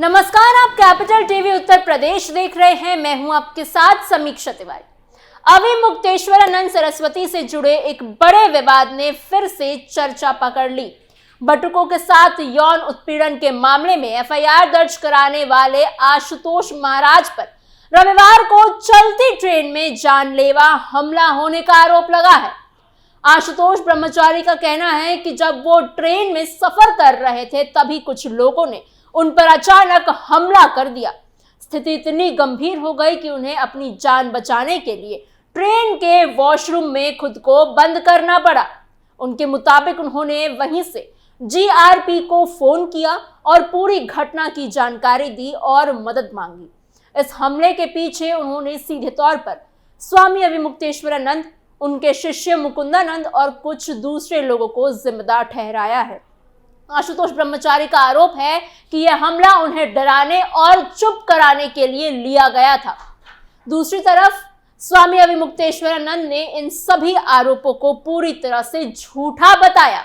नमस्कार, आप capital TV Uttar Pradesh देख रहे हैं। मैं हूं आपके साथ समीक्षा तिवारी। अभी मुक्तेश्वरानंद सरस्वती से जुड़े एक बड़े विवाद ने फिर से चर्चा पकड़ ली। बटुकों के साथ यौन उत्पीड़न के मामले में एफआईआर दर्ज कराने वाले आशुतोष महाराज पर रविवार को चलती ट्रेन में जानलेवा हमला होने का आरोप लगा है। आशुतोष ब्रह्मचारी का कहना है कि जब वो ट्रेन में सफर कर रहे थे तभी कुछ लोगों ने उन पर अचानक हमला कर दिया। स्थिति इतनी गंभीर हो गई कि उन्हें अपनी जान बचाने के लिए ट्रेन के वॉशरूम में खुद को बंद करना पड़ा। उनके मुताबिक उन्होंने वहीं से जीआरपी को फोन किया और पूरी घटना की जानकारी दी और मदद मांगी। इस हमले के पीछे उन्होंने सीधे तौर पर स्वामी अविमुक्तेश्वरानंद, उनके शिष्य मुकुंदानंद और कुछ दूसरे लोगों को जिम्मेदार ठहराया है। आशुतोष ब्रह्मचारी का आरोप है कि यह हमला उन्हें डराने और चुप कराने के लिए लिया गया था। दूसरी तरफ स्वामी अविमुक्तेश्वरानंद ने इन सभी आरोपों को पूरी तरह से झूठा बताया।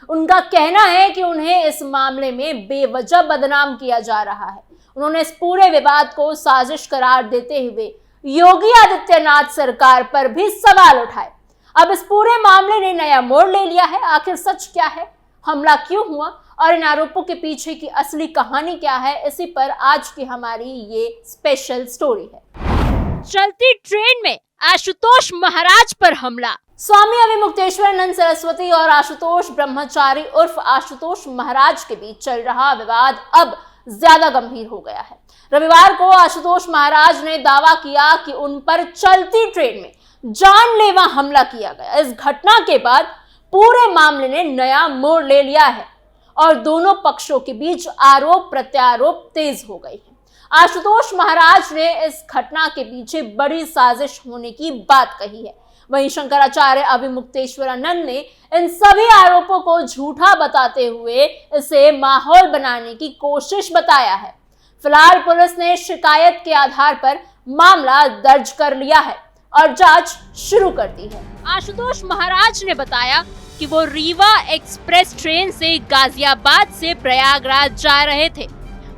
उनका कहना है कि उन्हें इस मामले में बेवजह बदनाम किया जा रहा है। उन्होंने इस पूरे विवाद को साजिश करार देते हुए योगी आदित्यनाथ सरकार पर भी सवाल उठाए। अब इस पूरे मामले ने नया मोड़ ले लिया है। आखिर सच क्या है, हमला क्यों हुआ और इन आरोपों के पीछे की असली कहानी क्या है, इसी पर आज की हमारी ये स्पेशल स्टोरी है। चलती ट्रेन में आशुतोष महाराज पर हमला। स्वामी अविमुक्तेश्वरानंद सरस्वती और आशुतोष ब्रह्मचारी उर्फ आशुतोष महाराज के बीच चल रहा विवाद अब ज्यादा गंभीर हो गया है। रविवार को आशुतोष महाराज ने दावा किया कि उन पर चलती ट्रेन में जानलेवा हमला किया गया। इस घटना के बाद पूरे मामले ने नया मोड़ ले लिया है और दोनों पक्षों के बीच आरोप प्रत्यारोप तेज हो गई है। आशुतोष महाराज ने इस घटना के पीछे बड़ी साजिश होने की बात कही है। वहीं शंकराचार्य अविमुक्तेश्वरानंद ने इन सभी आरोपों को झूठा बताते हुए इसे माहौल बनाने की कोशिश बताया है। फिलहाल पुलिस ने शिकायत के आधार पर मामला दर्ज कर लिया है और जांच शुरू कर दी है। आशुतोष महाराज ने बताया कि वो रीवा एक्सप्रेस ट्रेन से गाजियाबाद से प्रयागराज जा रहे थे।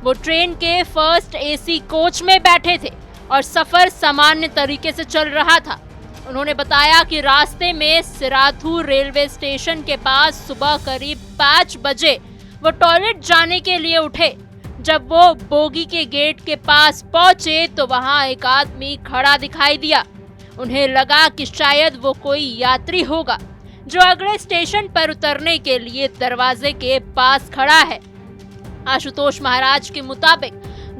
वो ट्रेन के फर्स्ट एसी कोच में बैठे थे और सफर सामान्य तरीके से चल रहा था। उन्होंने बताया कि रास्ते में सिराथू रेलवे स्टेशन के पास सुबह करीब 5 बजे वो टॉयलेट जाने के लिए उठे। जब वो बोगी के गेट के पास पहुंचे तो वहां एक आदमी खड़ा दिखाई दिया। उन्हें लगा कि शायद वो कोई यात्री होगा जो अगले स्टेशन पर उतरने के लिए दरवाजे के पास खड़ा है। आशुतोष महाराज के मुताबिक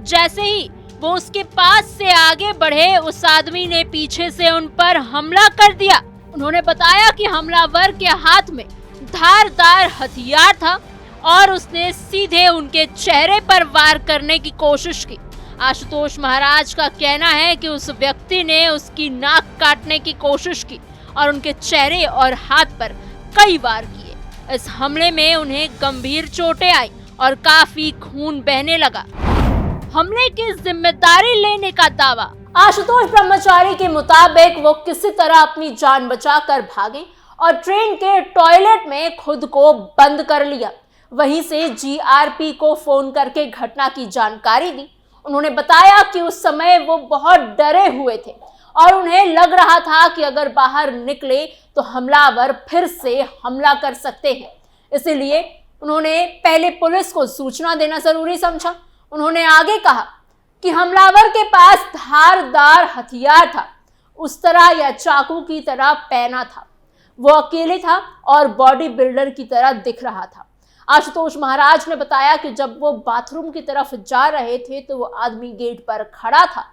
जैसे ही वो उसके पास से आगे बढ़े, उस आदमी ने पीछे से उन पर हमला कर दिया। उन्होंने बताया कि हमलावर के हाथ में धारदार हथियार था और उसने सीधे उनके चेहरे पर वार करने की कोशिश की। आशुतोष महाराज का कहना है कि उस व्यक्ति ने उसकी नाक काटने की कोशिश की और उनके चेहरे और हाथ पर कई वार किए। इस हमले में उन्हें गंभीर चोटें आई और काफी खून बहने लगा। हमले की जिम्मेदारी लेने का दावा। आशुतोष ब्रह्मचारी के मुताबिक वो किसी तरह अपनी जान बचाकर भागे और ट्रेन के टॉयलेट में खुद को बंद कर लिया। वहीं से जीआरपी को फोन करके घटना की जानकारी दी। उन्होंने बताया कि उस समय वो बहुत डरे हुए थे और उन्हें लग रहा था कि अगर बाहर निकले तो हमलावर फिर से हमला कर सकते हैं। इसीलिए उन्होंने पहले पुलिस को सूचना देना जरूरी समझा। उन्होंने आगे कहा कि हमलावर के पास धारदार हथियार था, उस तरह या चाकू की तरह पहना था। वो अकेले था और बॉडी बिल्डर की तरह दिख रहा था। आशुतोष महाराज ने बताया कि जब वो बाथरूम की तरफ जा रहे थे तो वो आदमी गेट पर खड़ा था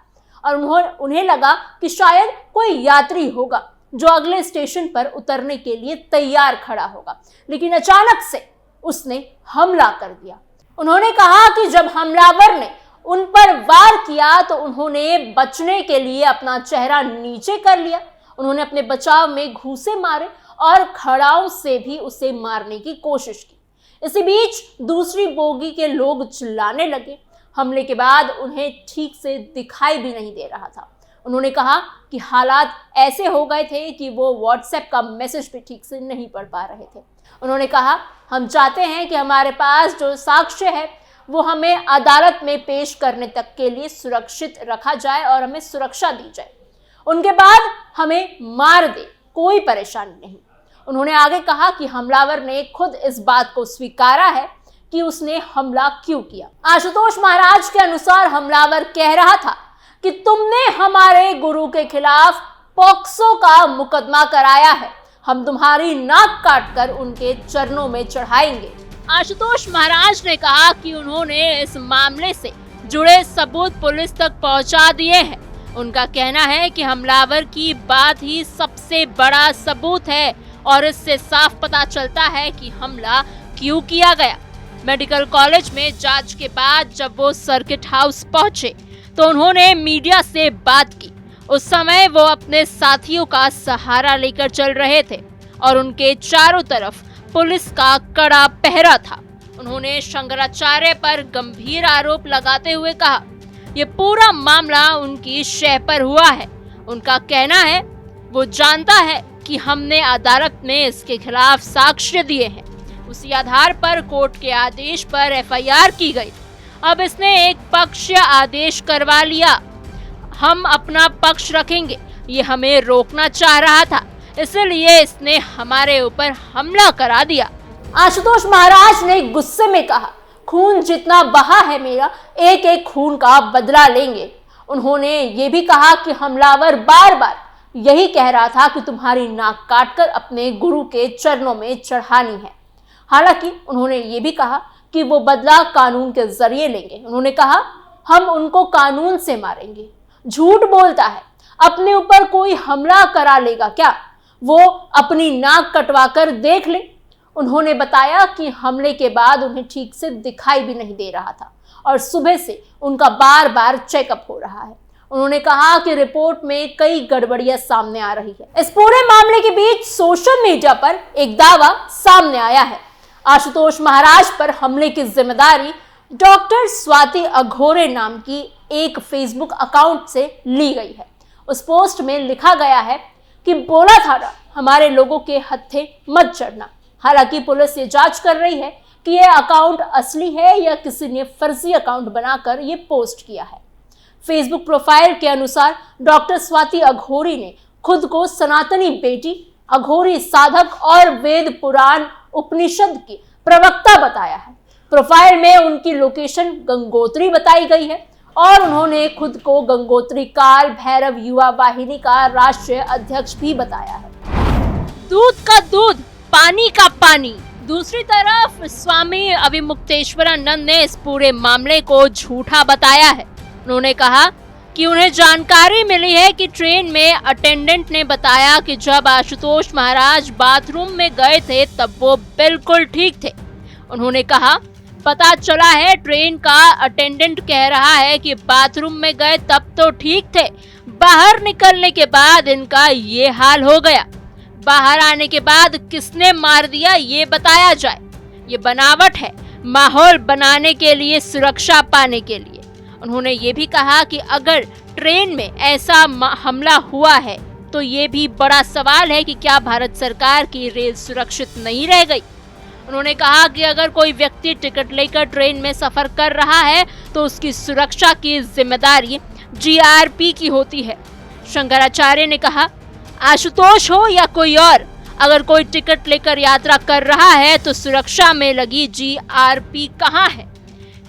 और उन्हें लगा कि शायद कोई यात्री होगा जो अगले स्टेशन पर उतरने के लिए तैयार खड़ा होगा, लेकिन अचानक से उसने हमला कर दिया। उन्होंने कहा कि जब हमलावर ने उन पर वार किया तो उन्होंने बचने के लिए अपना चेहरा नीचे कर लिया। उन्होंने अपने बचाव में घूंसे मारे और खड़ाऊ से भी उसे मारने की कोशिश की। इसी बीच दूसरी बोगी के लोग चिल्लाने लगे। हमले के बाद उन्हें ठीक से दिखाई भी नहीं दे रहा था। उन्होंने कहा कि हालात ऐसे हो गए थे कि वो व्हाट्सएप का मैसेज भी ठीक से नहीं पढ़ पा रहे थे। उन्होंने कहा, हम चाहते हैं कि हमारे पास जो साक्ष्य है वो हमें अदालत में पेश करने तक के लिए सुरक्षित रखा जाए और हमें सुरक्षा दी जाए। उनके बाद हमें मार दे, कोई परेशानी नहीं। उन्होंने आगे कहा कि हमलावर ने खुद इस बात को स्वीकारा है कि उसने हमला क्यों किया। आशुतोष महाराज के अनुसार हमलावर कह रहा था कि तुमने हमारे गुरु के खिलाफ पॉक्सो का मुकदमा कराया है, हम तुम्हारी नाक काटकर उनके चरणों में चढ़ाएंगे। आशुतोष महाराज ने कहा कि उन्होंने इस मामले से जुड़े सबूत पुलिस तक पहुंचा दिए हैं। उनका कहना है कि हमलावर की बात ही सबसे बड़ा सबूत है और इससे साफ पता चलता है कि हमला क्यों किया गया। मेडिकल कॉलेज में जांच के बाद जब वो सर्किट हाउस पहुंचे तो उन्होंने मीडिया से बात की। उस समय वो अपने साथियों का सहारा लेकर चल रहे थे और उनके चारों तरफ पुलिस का कड़ा पहरा था। उन्होंने शंकराचार्य पर गंभीर आरोप लगाते हुए कहा, ये पूरा मामला उनकी शय पर हुआ है। उनका कहना है वो जानता है कि हमने अदालत में इसके खिलाफ साक्ष्य दिए हैं, उसी आधार पर कोर्ट के आदेश पर एफआईआर की गई। अब इसने एक पक्ष आदेश करवा लिया, हम अपना पक्ष रखेंगे। ये हमें रोकना चाह रहा था, इसलिए इसने हमारे ऊपर हमला करा दिया। आशुतोष महाराज ने गुस्से में कहा, खून जितना बहा है मेरा, एक एक खून का बदला लेंगे। उन्होंने ये भी कहा कि हमलावर बार बार यही कह रहा था कि तुम्हारी नाक काटकर अपने गुरु के चरणों में चढ़ानी है। हालांकि उन्होंने ये भी कहा कि वो बदला कानून के जरिए लेंगे। उन्होंने कहा, हम उनको कानून से मारेंगे। झूठ बोलता है, अपने ऊपर कोई हमला करा लेगा क्या? वो अपनी नाक कटवा कर देख ले। उन्होंने बताया कि हमले के बाद उन्हें ठीक से दिखाई भी नहीं दे रहा था और सुबह से उनका बार बार चेकअप हो रहा है। उन्होंने कहा कि रिपोर्ट में कई गड़बड़ियां सामने आ रही है। इस पूरे मामले के बीच सोशल मीडिया पर एक दावा सामने आया है। आशुतोष महाराज पर हमले की जिम्मेदारी डॉक्टर स्वाति अघोरे नाम की एक फेसबुक अकाउंट से ली गई है। उस पोस्ट में लिखा गया है कि बोला था ना, हमारे लोगों के हत्थे मत चढ़ना। हालांकि पुलिस ये जांच कर रही है कि यह अकाउंट असली है या किसी ने फर्जी अकाउंट बनाकर ये पोस्ट किया है। फेसबुक प्रोफाइल के अनुसार डॉक्टर स्वाति अघोरी ने खुद को सनातनी बेटी, अघोरी साधक और वेद पुराण उपनिषद की प्रवक्ता बताया है। प्रोफाइल में उनकी लोकेशन गंगोत्री बताई गई है और उन्होंने खुद को गंगोत्री काल भैरव युवा वाहिनी का राष्ट्रीय अध्यक्ष भी बताया है। दूध का दूध, पानी का पानी। दूसरी तरफ स्वामी अविमुक्तेश्वरानंद ने इस पूरे मामले को झूठा बताया है। उन्होंने कहा कि उन्हें जानकारी मिली है कि ट्रेन में अटेंडेंट ने बताया कि जब आशुतोष महाराज बाथरूम में गए थे तब वो बिल्कुल ठीक थे। उन्होंने कहा, पता चला है ट्रेन का अटेंडेंट कह रहा है कि बाथरूम में गए तब तो ठीक थे, बाहर निकलने के बाद इनका ये हाल हो गया। बाहर आने के बाद किसने मार दिया ये बताया जाए। ये बनावट है, माहौल बनाने के लिए, सुरक्षा पाने के लिए। उन्होंने ये भी कहा कि अगर ट्रेन में ऐसा हमला हुआ है तो ये भी बड़ा सवाल है कि क्या भारत सरकार की रेल सुरक्षित नहीं रह गई। उन्होंने कहा कि अगर कोई व्यक्ति टिकट लेकर ट्रेन में सफर कर रहा है तो उसकी सुरक्षा की जिम्मेदारी जीआरपी की होती है। शंकराचार्य ने कहा, आशुतोष हो या कोई और, अगर कोई टिकट लेकर यात्रा कर रहा है तो सुरक्षा में लगी जीआरपी कहाँ है?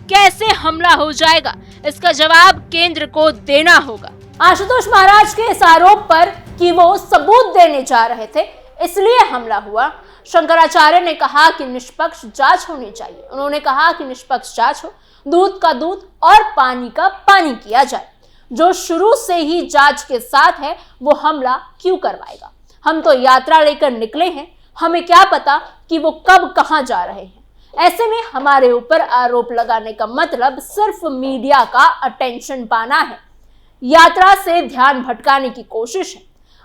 कैसे हमला हो जाएगा? इसका जवाब केंद्र को देना होगा। आशुतोष महाराज के इस आरोप पर कि वो सबूत देने जा रहे थे इसलिए हमला हुआ, शंकराचार्य ने कहा कि निष्पक्ष जांच होनी चाहिए। उन्होंने कहा कि निष्पक्ष जांच हो, दूध का दूध और पानी का पानी किया जाए। जो शुरू से ही जांच के साथ है वो हमला क्यों करवाएगा? हम तो यात्रा लेकर निकले हैं, हमें क्या पता कि वो कब कहां जा रहे हैं। ऐसे में हमारे ऊपर आरोप लगाने का मतलब सिर्फ मीडिया का अटेंशन पाना है, यात्रा से ध्यान भटकाने की कोशिश है।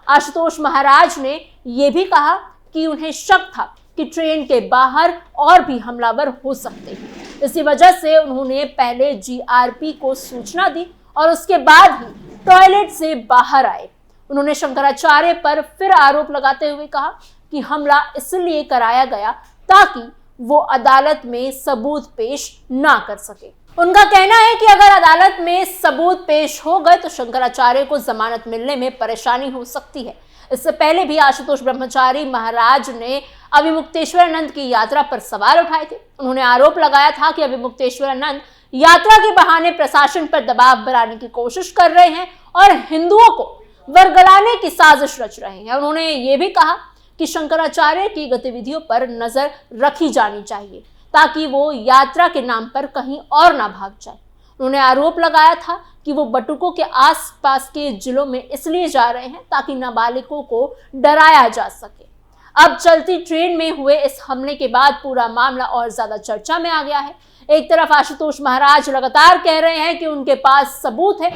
आशुतोष महाराज ने यह भी कहा कि उन्हें शक था कि ट्रेन के बाहर और भी हमलावर हो सकते हैं। इसी वजह से उन्होंने पहले जीआरपी को सूचना दी और उसके बाद ही टॉयलेट से बाहर आए। उन्होंने शंकराचार्य पर फिर आरोप लगाते हुए कहा कि हमला इसलिए कराया गया ताकि वो अदालत में सबूत पेश ना कर सके। उनका कहना है कि अगर अदालत में सबूत पेश हो गए तो शंकराचार्य को जमानत मिलने में परेशानी हो सकती है। इससे पहले भी आशुतोष ब्रह्मचारी महाराज ने अभिमुक्तेश्वरानंद की यात्रा पर सवाल उठाए थे। उन्होंने आरोप लगाया था कि अभिमुक्तेश्वरानंद यात्रा के बहाने प्रशासन पर दबाव बनाने की कोशिश कर रहे हैं और हिंदुओं को वर्गलाने की साजिश रच रहे हैं। उन्होंने ये भी कहा कि शंकराचार्य की गतिविधियों पर नजर रखी जानी चाहिए ताकि वो यात्रा के नाम पर कहीं और ना भाग जाए। उन्होंने आरोप लगाया था कि वो बटुकों के आसपास के जिलों में इसलिए जा रहे हैं ताकि नाबालिगों को डराया जा सके। अब चलती ट्रेन में हुए इस हमले के बाद पूरा मामला और ज्यादा चर्चा में आ गया है। एक तरफ आशुतोष महाराज लगातार कह रहे हैं कि उनके पास सबूत है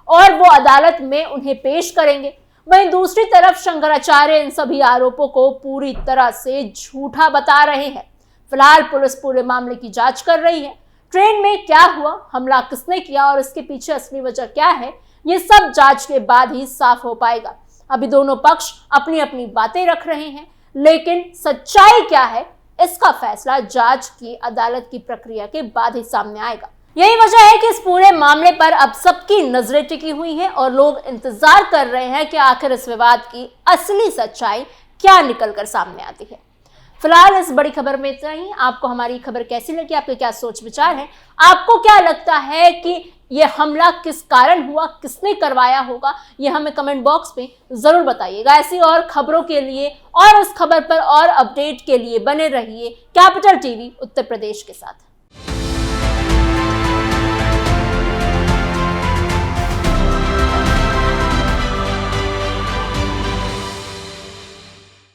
और वो अदालत में उन्हें पेश करेंगे, वहीं दूसरी तरफ शंकराचार्य इन सभी आरोपों को पूरी तरह से झूठा बता रहे हैं। फिलहाल पुलिस पूरे मामले की जांच कर रही है। ट्रेन में क्या हुआ, हमला किसने किया और इसके पीछे असली वजह क्या है, ये सब जांच के बाद ही साफ हो पाएगा। अभी दोनों पक्ष अपनी अपनी बातें रख रहे हैं, लेकिन सच्चाई क्या है इसका फैसला जांच की अदालत की प्रक्रिया के बाद ही सामने आएगा। यही वजह है कि इस पूरे मामले पर अब सबकी नजरें टिकी हुई हैं और लोग इंतजार कर रहे हैं कि आखिर इस विवाद की असली सच्चाई क्या निकलकर सामने आती है। फिलहाल इस बड़ी खबर में इतना ही। आपको हमारी खबर कैसी लगी, आपके क्या सोच विचार हैं? आपको क्या लगता है कि ये हमला किस कारण हुआ, किसने करवाया होगा, ये हमें कमेंट बॉक्स में जरूर बताइएगा। ऐसी और खबरों के लिए और इस खबर पर और अपडेट के लिए बने रहिए कैपिटल टीवी उत्तर प्रदेश के साथ।